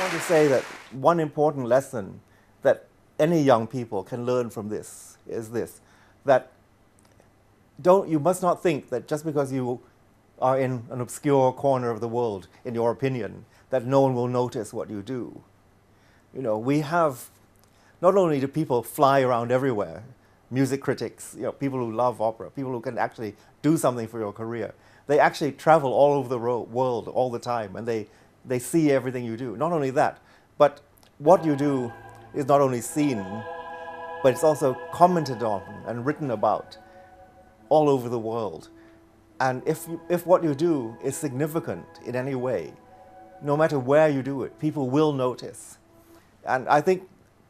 want to say that one important lesson that any young people can learn from this is this, that you must not think that just because you are in an obscure corner of the world, in your opinion, that no one will notice what you do. You know, we have, not only do people fly around everywhere, music critics, you know, people who love opera, people who can actually do something for your career, they actually travel all over the world all the time, and they see everything you do. Not only that, but what you do is not only seen, but it's also commented on and written about all over the world. And if what you do is significant in any way, no matter where you do it, people will notice. And I think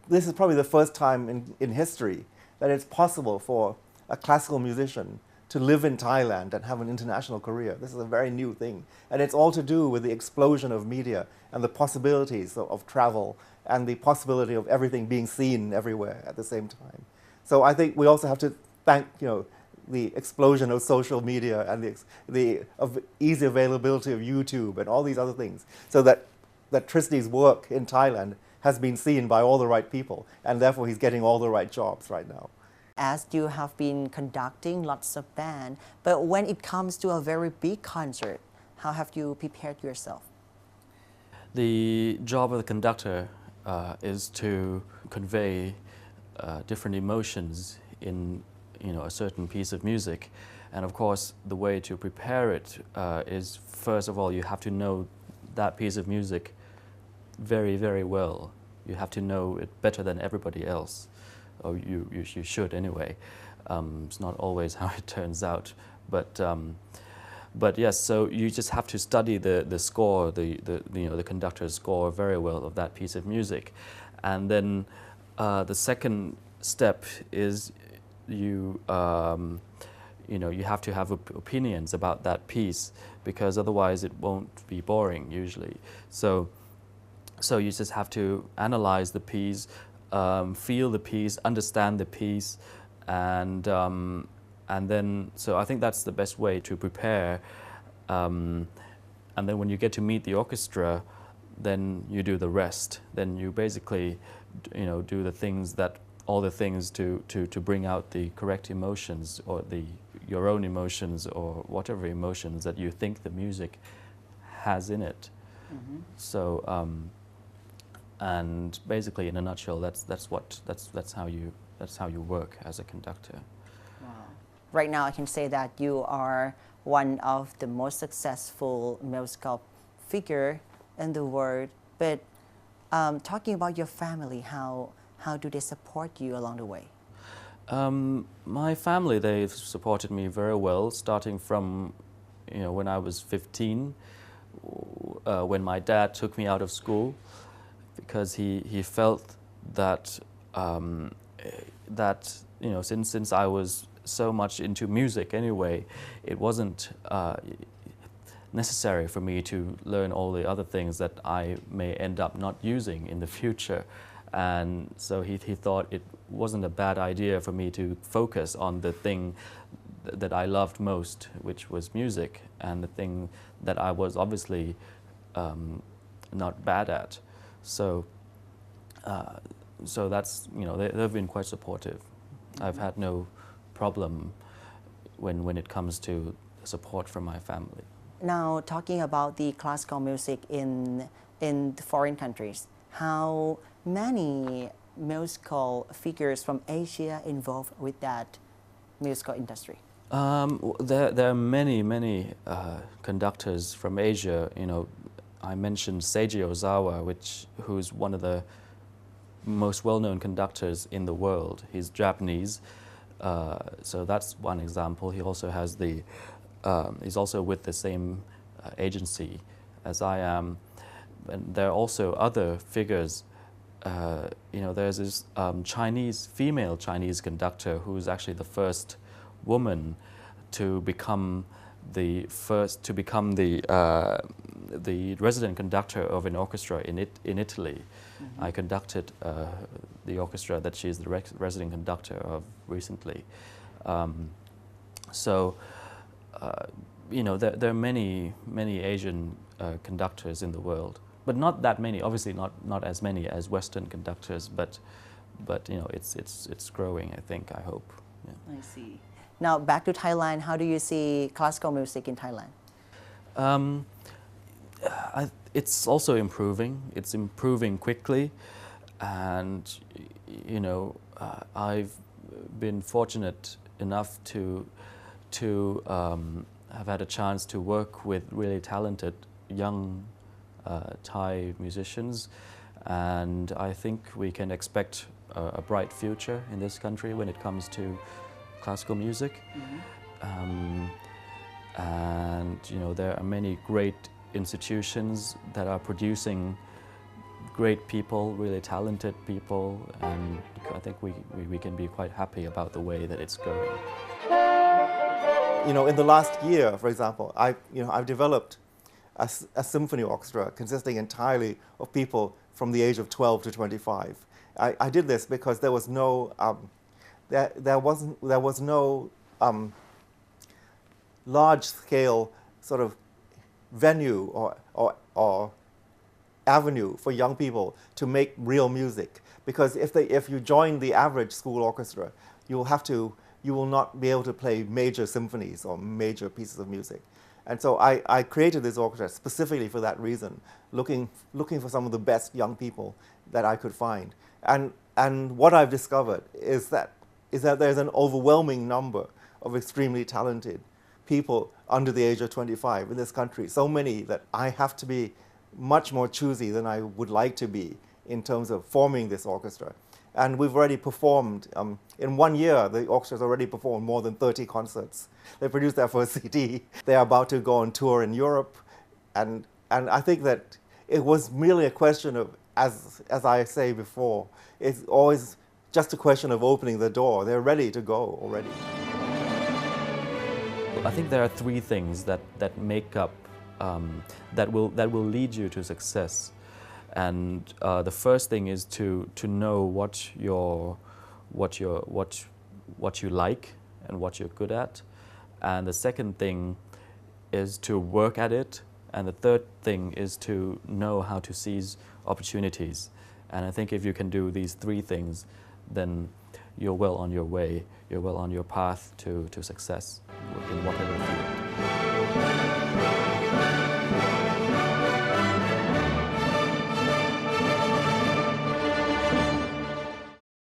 this is probably the first time in history that it's possible for a classical musician to live in Thailand and have an international career. This is a very new thing. And it's all to do with the explosion of media and the possibilities of travel and the possibility of everything being seen everywhere at the same time. So I think we also have to thank, you know, the explosion of social media and the easy availability of YouTube and all these other things, so that trisdee's work in Thailand has been seen by all the right people, and therefore he's getting all the right jobs right now. As you have been conducting lots of bands, but when it comes to a very big concert, how have you prepared yourself? The job of the conductor is to convey different emotions in a certain piece of music, and of course the way to prepare it is, first of all, you have to know that piece of music very, very well. You have to know it better than everybody else, or you should anyway. It's not always how it turns out, but yes. So you just have to study the score, the conductor's score very well of that piece of music, and then the second step is you have to have opinions about that piece, because otherwise it won't be boring usually. So you just have to analyze the piece, feel the piece, understand the piece, and then, so I think that's the best way to prepare. And then when you get to meet the orchestra, then you do the rest. Then you basically, do all the things to bring out the correct emotions, or your own emotions, or whatever emotions that you think the music has in it. Mm-hmm. So, and basically, in a nutshell, that's how you work as a conductor. Wow. Right now, I can say that you are one of the most successful musical figure in the world. But talking about your family, how do they support you along the way? My family, they've supported me very well, starting from when I was 15, when my dad took me out of school, because he felt that since I was so much into music anyway, it wasn't necessary for me to learn all the other things that I may end up not using in the future. And so he thought it wasn't a bad idea for me to focus on the thing that I loved most, which was music, and the thing that I was obviously not bad at. So that's, they've been quite supportive. I've had no problem when it comes to support from my family. Now, talking about the classical music in the foreign countries, how many musical figures from Asia involved with that musical industry? There are many conductors from Asia. I mentioned Seiji Ozawa, who's one of the most well-known conductors in the world. He's Japanese, so that's one example. He also has he's also with the same agency as I am. And there are also other figures. There's this female Chinese conductor who's actually the first woman to become the resident conductor of an orchestra in Italy. Mm-hmm. I conducted the orchestra that she's the resident conductor of recently. There are many Asian conductors in the world. but not that many. Obviously, not as many as Western conductors, but you know, it's growing. I think. I hope. Yeah. I see. Now back to Thailand. How do you see classical music in Thailand? It's also improving. It's improving quickly, and you know, I've been fortunate enough to have had a chance to work with really talented young Thai musicians, and I think we can expect a bright future in this country when it comes to classical music. And you know, there are many great institutions that are producing great people, really talented people, and I think we can be quite happy about the way that it's going. You know, in the last year, for example, I've developed a symphony orchestra consisting entirely of people from the age of 12 to 25. I did this because there was no large-scale sort of venue or avenue for young people to make real music. Because if you join the average school orchestra, you will not be able to play major symphonies or major pieces of music. And so I created this orchestra specifically for that reason, looking for some of the best young people that I could find. And what I've discovered is that there's an overwhelming number of extremely talented people under the age of 25 in this country. So many that I have to be much more choosy than I would like to be in terms of forming this orchestra. And we've already performed, in 1 year, the orchestra's already performed more than 30 concerts. They produced their first CD. They're about to go on tour in Europe. And I think that it was merely a question of, as I say before, it's always just a question of opening the door. They're ready to go already. I think there are three things that make up, that will lead you to success. And the first thing is to know what you like and what you're good at. And the second thing is to work at it. And the third thing is to know how to seize opportunities. And I think if you can do these three things, then you're well on your way. You're well on your path to success in whatever